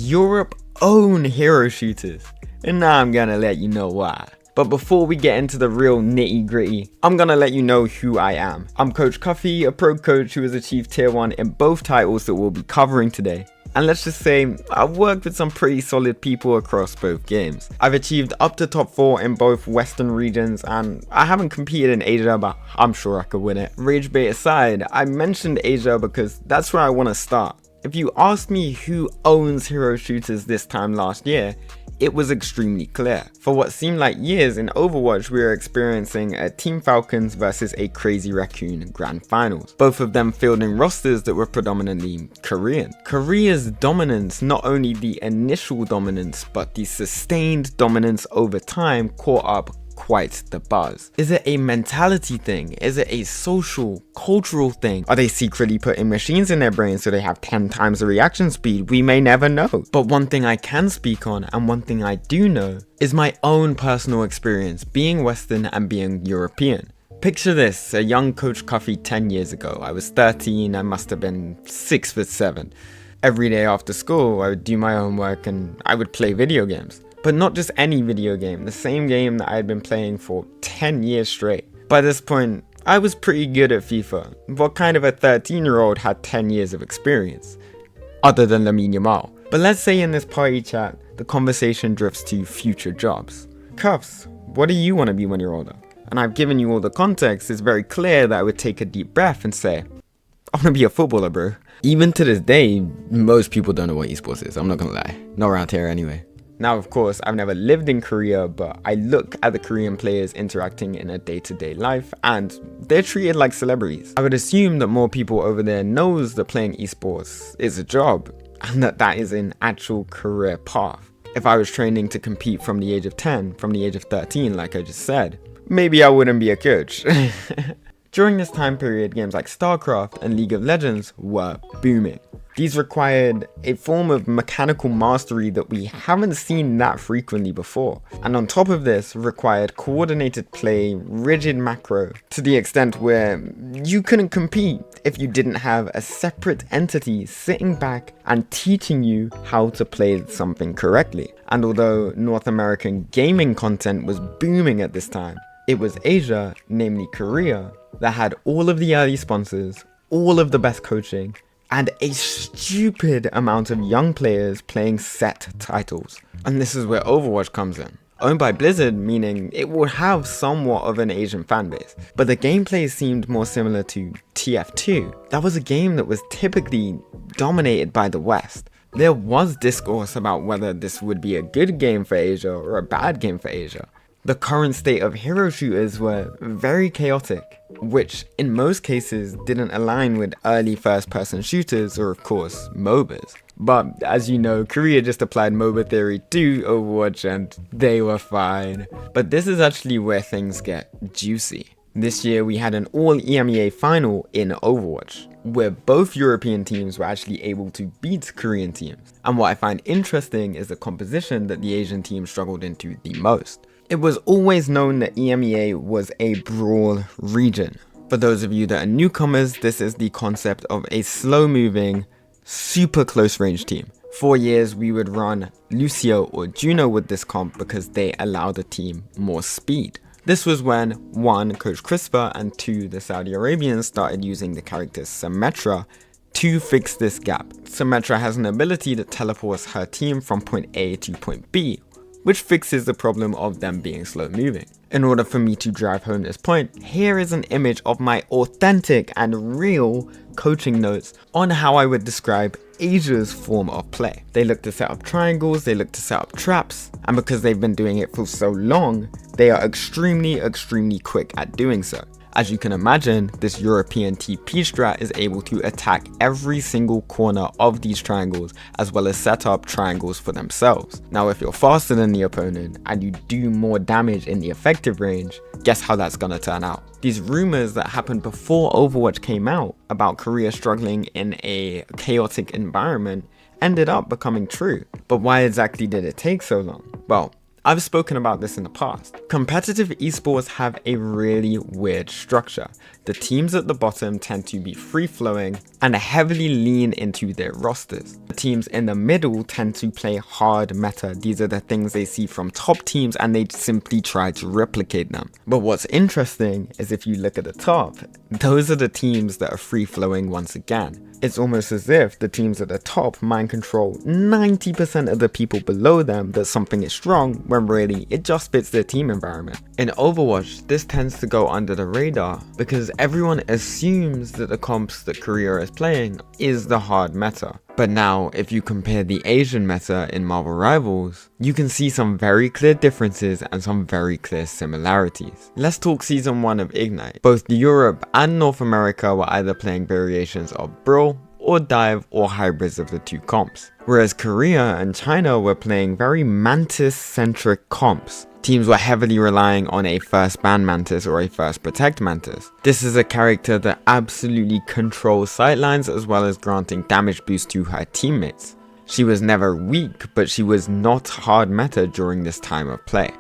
Europe own hero shooters, and now I'm gonna let you know why. But before we get into the real nitty gritty, I'm gonna let you know who I am. I'm Coach Cuffy, a pro coach who has achieved tier 1 in both titles that we'll be covering today. And let's just say, I've worked with some pretty solid people across both games. I've achieved up to top 4 in both Western regions, and I haven't competed in Asia, but I'm sure I could win it. Rage bait aside, I mentioned Asia because that's where I want to start. If you asked me who owns hero shooters this time last year, it was extremely clear. For what seemed like years in Overwatch, we were experiencing a Team Falcons versus a Crazy Raccoon grand finals, both of them fielding rosters that were predominantly Korean. Korea's dominance, not only the initial dominance, but the sustained dominance over time caught up quite the buzz. Is it a mentality thing? Is it a social, cultural thing? Are they secretly putting machines in their brains so they have 10 times the reaction speed? We may never know. But one thing I can speak on, and one thing I do know, is my own personal experience being Western and being European. Picture this, a young Coach Cuffy 10 years ago. I was 13, I must have been 6'7". Every day after school, I would do my homework and I would play video games. But not just any video game, the same game that I had been playing for 10 years straight. By this point, I was pretty good at FIFA. What kind of a 13-year-old had 10 years of experience? Other than Lamine Yamal. But let's say in this party chat, the conversation drifts to future jobs. Cuffs, what do you want to be when you're older? And I've given you all the context. It's very clear that I would take a deep breath and say, I want to be a footballer, bro. Even to this day, most people don't know what esports is, I'm not gonna lie. Not around here anyway. Now, of course, I've never lived in Korea, but I look at the Korean players interacting in a day-to-day life, and they're treated like celebrities. I would assume that more people over there knows that playing esports is a job, and that is an actual career path. If I was training to compete from the age of 10, from the age of 13, like I just said, maybe I wouldn't be a coach. During this time period, games like StarCraft and League of Legends were booming. These required a form of mechanical mastery that we haven't seen that frequently before. And on top of this, required coordinated play, rigid macro, to the extent where you couldn't compete if you didn't have a separate entity sitting back and teaching you how to play something correctly. And although North American gaming content was booming at this time, it was Asia, namely Korea, that had all of the early sponsors, all of the best coaching, and a stupid amount of young players playing set titles. And this is where Overwatch comes in. Owned by Blizzard, meaning it would have somewhat of an Asian fanbase, but the gameplay seemed more similar to TF2. That was a game that was typically dominated by the West. There was discourse about whether this would be a good game for Asia or a bad game for Asia. The current state of hero shooters were very chaotic, which in most cases didn't align with early first-person shooters or of course MOBAs. But as you know, Korea just applied MOBA theory to Overwatch and they were fine. But this is actually where things get juicy. This year we had an all EMEA final in Overwatch, where both European teams were actually able to beat Korean teams. And what I find interesting is the composition that the Asian team struggled into the most. It was always known that EMEA was a brawl region. For those of you that are newcomers, this is the concept of a slow-moving, super close-range team. 4 years we would run Lucio or Juno with this comp because they allow the team more speed. This was when 1. Coach Crisper and 2. the Saudi Arabians started using the character Symmetra to fix this gap. Symmetra has an ability that teleports her team from point A to point B, which fixes the problem of them being slow moving. In order for me to drive home this point, here is an image of my authentic and real coaching notes on how I would describe Asia's form of play. They look to set up triangles, they look to set up traps, and because they've been doing it for so long, they are extremely quick at doing so. As you can imagine, this European TP strat is able to attack every single corner of these triangles as well as set up triangles for themselves. Now if you're faster than the opponent and you do more damage in the effective range, guess how that's gonna turn out. These rumors that happened before Overwatch came out about Korea struggling in a chaotic environment ended up becoming true. But why exactly did it take so long? Well, I've spoken about this in the past. Competitive esports have a really weird structure. The teams at the bottom tend to be free-flowing and heavily lean into their rosters. The teams in the middle tend to play hard meta. These are the things they see from top teams and they simply try to replicate them. But what's interesting is if you look at the top, those are the teams that are free-flowing once again. It's almost as if the teams at the top mind control 90% of the people below them that something is strong, when really it just fits their team environment. In Overwatch, this tends to go under the radar because everyone assumes that the comps that Korea is playing is the hard meta. But now, if you compare the Asian meta in Marvel Rivals, you can see some very clear differences and some very clear similarities. Let's talk Season 1 of Ignite. Both Europe and North America were either playing variations of Brawl, or Dive, or hybrids of the two comps. Whereas Korea and China were playing very Mantis-centric comps. Teams were heavily relying on a first ban Mantis or a first protect Mantis. This is a character that absolutely controls sightlines as well as granting damage boost to her teammates. She was never weak, but she was not hard meta during this time of play.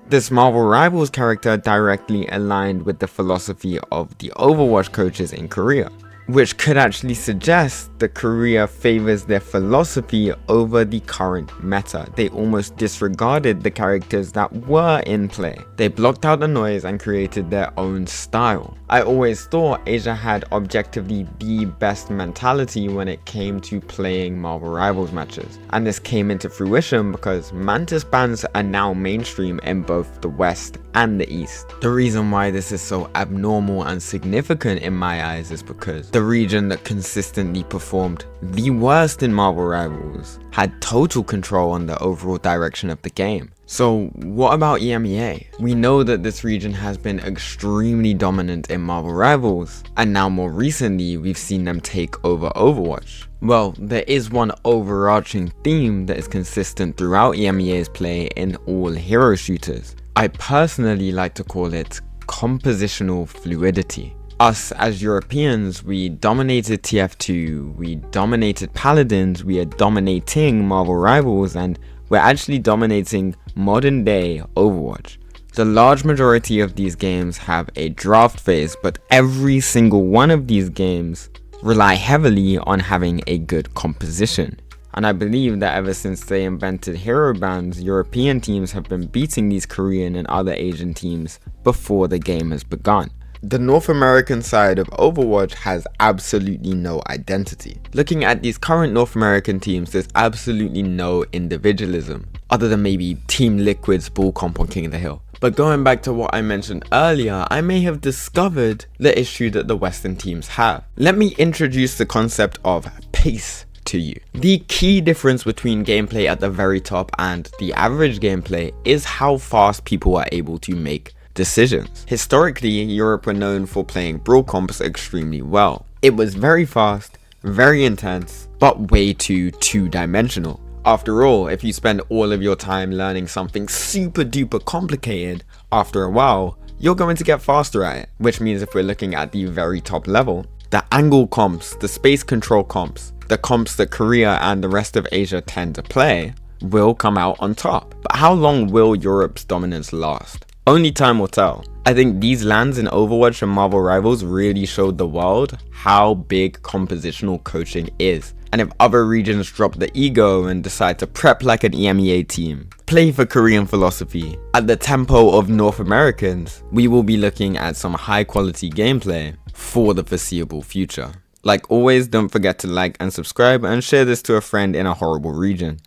This Marvel Rivals character directly aligned with the philosophy of the Overwatch coaches in Korea, which could actually suggest that Korea favors their philosophy over the current meta. They almost disregarded the characters that were in play. They blocked out the noise and created their own style. I always thought Asia had objectively the best mentality when it came to playing Marvel Rivals matches. And this came into fruition because Mantis bans are now mainstream in both the West and the East. The reason why this is so abnormal and significant in my eyes is because the region that consistently performed the worst in Marvel Rivals had total control on the overall direction of the game. So what about EMEA? We know that this region has been extremely dominant in Marvel Rivals, and now more recently we've seen them take over Overwatch. Well, there is one overarching theme that is consistent throughout EMEA's play in all hero shooters. I personally like to call it compositional fluidity. Us as Europeans, we dominated TF2, we dominated Paladins, we are dominating Marvel Rivals, and we're actually dominating modern day Overwatch. The large majority of these games have a draft phase, but every single one of these games rely heavily on having a good composition. And I believe that ever since they invented hero bans, European teams have been beating these Korean and other Asian teams before the game has begun. The North American side of Overwatch has absolutely no identity. Looking at these current North American teams, there's absolutely no individualism, other than maybe Team Liquid's ball comp on King of the Hill. But going back to what I mentioned earlier, I may have discovered the issue that the Western teams have. Let me introduce the concept of pace to you. The key difference between gameplay at the very top and the average gameplay is how fast people are able to make decisions. Historically, Europe were known for playing brawl comps extremely well. It was very fast, very intense, but way too two-dimensional. After all, if you spend all of your time learning something super duper complicated, after a while, you're going to get faster at it. Which means if we're looking at the very top level, the angle comps, the space control comps, the comps that Korea and the rest of Asia tend to play, will come out on top. But how long will Europe's dominance last? Only time will tell. I think these lands in Overwatch and Marvel Rivals really showed the world how big compositional coaching is. And if other regions drop the ego and decide to prep like an EMEA team, play for Korean philosophy, at the tempo of North Americans, we will be looking at some high quality gameplay for the foreseeable future. Like always, don't forget to like and subscribe and share this to a friend in a horrible region.